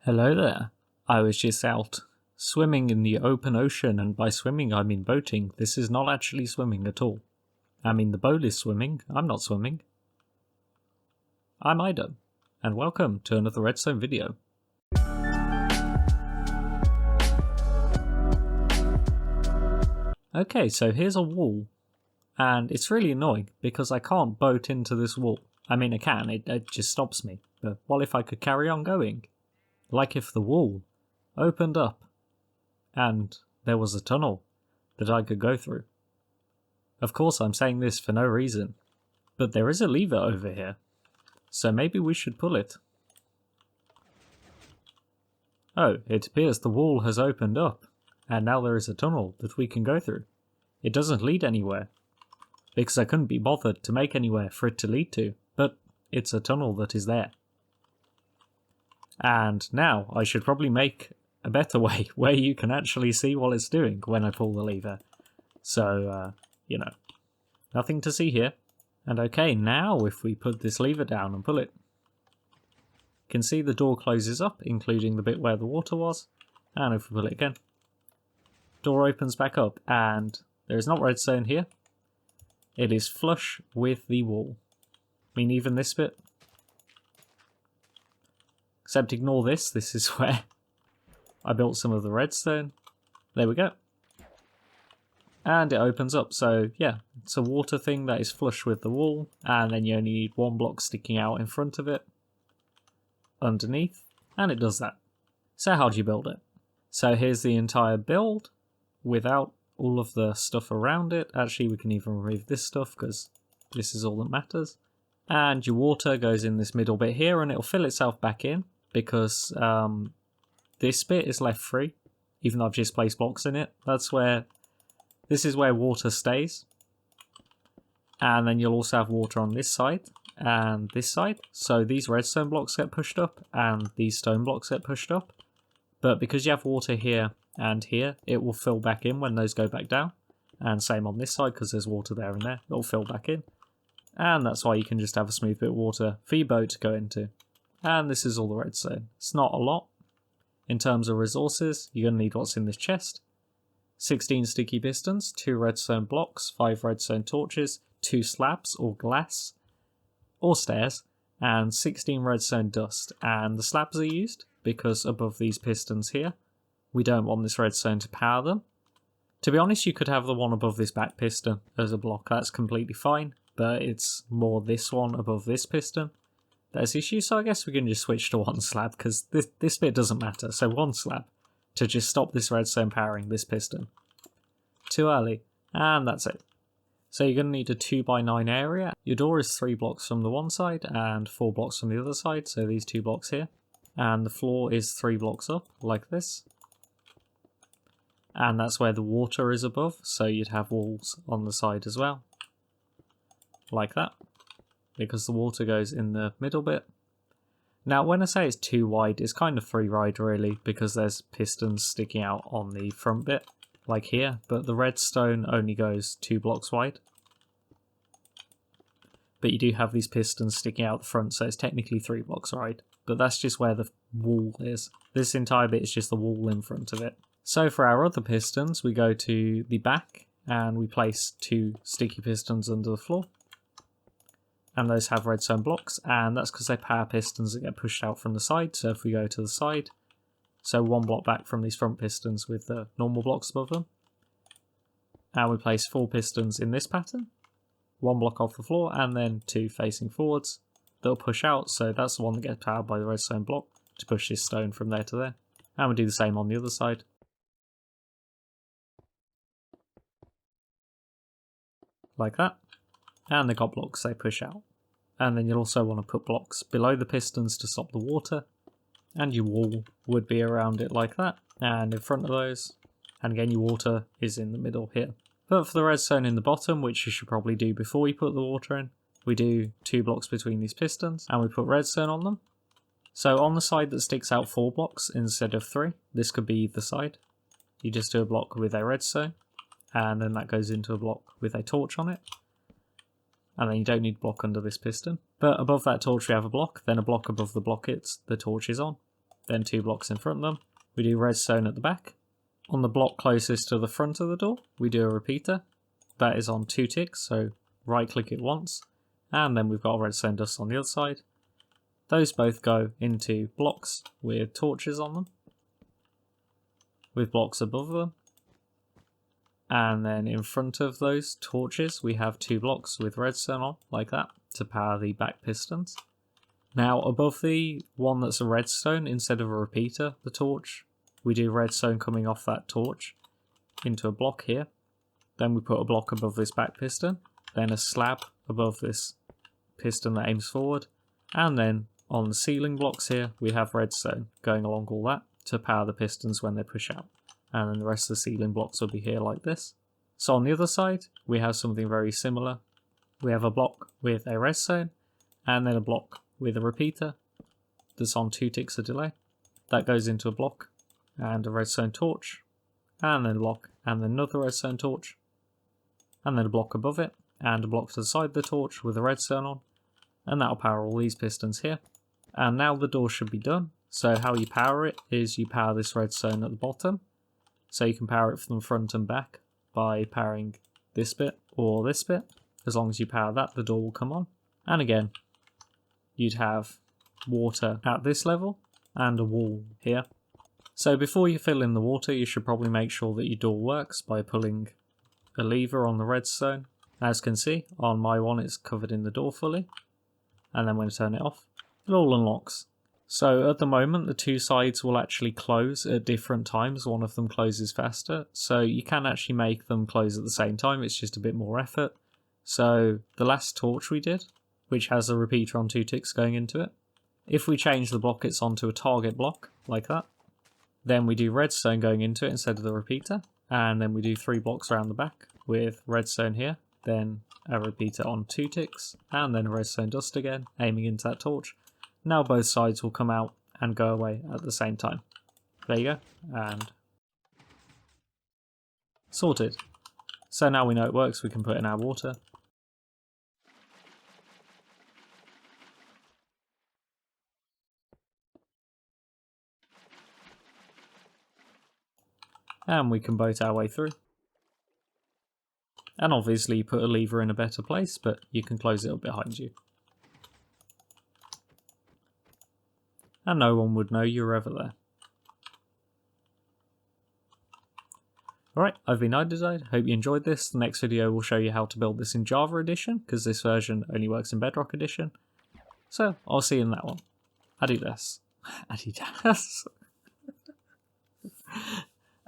Hello there. I was just out swimming in the open ocean, and by swimming I mean boating. This is not actually swimming at all. I mean the boat is swimming, I'm not swimming. I'm Ida, and welcome to another Redstone video. Okay, so here's a wall, and it's really annoying because I can't boat into this wall. I mean I can, it just stops me, but what if I could carry on going? Like if the wall opened up and there was a tunnel that I could go through. Of course I'm saying this for no reason, but there is a lever over here, so maybe we should pull it. Oh, it appears the wall has opened up, and now there is a tunnel that we can go through. It doesn't lead anywhere, because I couldn't be bothered to make anywhere for it to lead to, but it's a tunnel that is there. And now I should probably make a better way where you can actually see what it's doing when I pull the lever. So, you know, nothing to see here. And okay, now if we put this lever down and pull it, you can see the door closes up, including the bit where the water was. And if we pull it again, door opens back up, and there is not redstone here. It is flush with the wall. I mean, even this bit. Except ignore this, this is where I built some of the redstone. There we go. And it opens up, so yeah, it's a water thing that is flush with the wall, and then you only need one block sticking out in front of it, underneath, and it does that. So how do you build it? So here's the entire build, without all of the stuff around it. Actually, we can even remove this stuff, because this is all that matters. And your water goes in this middle bit here, and it'll fill itself back in, because this bit is left free, even though I've just placed blocks in it. This is where water stays. And then you'll also have water on this side and this side. So these redstone blocks get pushed up and these stone blocks get pushed up. But because you have water here and here, it will fill back in when those go back down. And same on this side, because there's water there and there, it'll fill back in. And that's why you can just have a smooth bit of water for your boat to go into. And this is all the redstone. It's not a lot. In terms of resources, you're going to need what's in this chest. 16 sticky pistons, 2 redstone blocks, 5 redstone torches, 2 slabs or glass or stairs, and 16 redstone dust. And the slabs are used because above these pistons here, we don't want this redstone to power them. To be honest, you could have the one above this back piston as a block. That's completely fine, but it's more this one above this piston there's issues, so I guess we can just switch to one slab, because this bit doesn't matter. So one slab to just stop this redstone powering this piston. Too early, and that's it. So you're going to need a 2x9 area. Your door is 3 blocks from the one side and 4 blocks from the other side, so these 2 blocks here. And the floor is 3 blocks up, like this. And that's where the water is above, so you'd have walls on the side as well. Like that. Because the water goes in the middle bit. Now when I say it's too wide, it's kind of free ride really, because there's pistons sticking out on the front bit, like here, but the redstone only goes 2 blocks wide. But you do have these pistons sticking out the front, so it's technically 3 blocks wide, but that's just where the wall is. This entire bit is just the wall in front of it. So for our other pistons, we go to the back, and we place 2 sticky pistons under the floor. And those have redstone blocks, and that's because they power pistons that get pushed out from the side. So if we go to the side, so 1 block back from these front pistons with the normal blocks above them, and we place 4 pistons in this pattern, 1 block off the floor, and then 2 facing forwards. They'll push out, so that's the one that gets powered by the redstone block to push this stone from there to there. And we do the same on the other side. Like that. And they got blocks they push out. And then you'll also want to put blocks below the pistons to stop the water. And your wall would be around it like that. And in front of those. And again, your water is in the middle here. But for the redstone in the bottom, which you should probably do before you put the water in, we do 2 blocks between these pistons. And we put redstone on them. So on the side that sticks out 4 blocks instead of 3, this could be either side. You just do a block with a redstone. And then that goes into a block with a torch on it. And then you don't need a block under this piston. But above that torch we have a block, then a block above the block the torch is on. then 2 blocks in front of them. We do redstone at the back. On the block closest to the front of the door, we do a repeater. That is on 2 ticks, so right click it once. And then we've got redstone dust on the other side. Those both go into blocks with torches on them, with blocks above them. And then in front of those torches, we have 2 blocks with redstone on, like that, to power the back pistons. Now, above the one that's a redstone, instead of a repeater, the torch, we do redstone coming off that torch into a block here. Then we put a block above this back piston, then a slab above this piston that aims forward, and then on the ceiling blocks here, we have redstone going along all that to power the pistons when they push out. And then the rest of the ceiling blocks will be here like this. So on the other side, we have something very similar. We have a block with a redstone, and then a block with a repeater that's on 2 ticks of delay. That goes into a block, and a redstone torch, and then a block, and then another redstone torch, and then a block above it, and a block to the side of the torch with a redstone on, and that'll power all these pistons here. And now the door should be done. So how you power it is you power this redstone at the bottom. So you can power it from the front and back by powering this bit or this bit. As long as you power that, the door will come on. And again, you'd have water at this level and a wall here. So before you fill in the water, you should probably make sure that your door works by pulling a lever on the redstone. As you can see, on my one it's covered in the door fully. And then when I turn it off, it all unlocks. So at the moment the 2 sides will actually close at different times. One of them closes faster, so you can actually make them close at the same time. It's just a bit more effort. So the last torch we did, which has a repeater on 2 ticks going into it, if we change the block it's onto a target block like that, then we do redstone going into it instead of the repeater, and then we do 3 blocks around the back with redstone here, then a repeater on 2 ticks, and then a redstone dust again aiming into that torch. Now both sides will come out and go away at the same time. There you go, and sorted. So now we know it works, we can put in our water. And we can boat our way through. And obviously you put a lever in a better place, but you can close it up behind you. And no one would know you were ever there. Alright, I've been iDesign. Hope you enjoyed this. The next video will show you how to build this in Java Edition, because this version only works in Bedrock Edition. So, I'll see you in that one. Adidas. Adidas.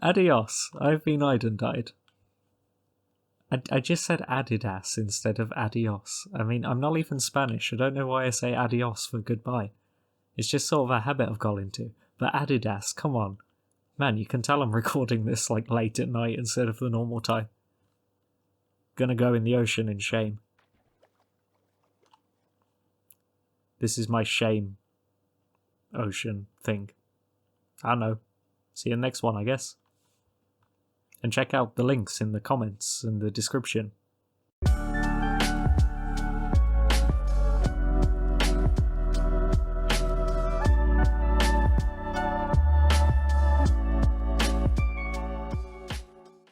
Adios. I've been iDesign. I just said Adidas instead of adios. I mean, I'm not even Spanish. I don't know why I say adios for goodbye. It's just sort of a habit I've got into. But Adidas, come on. Man, you can tell I'm recording this like late at night instead of the normal time. Gonna go in the ocean in shame. This is my shame ocean thing. I don't know. See you in the next one, I guess. And check out the links in the comments and the description.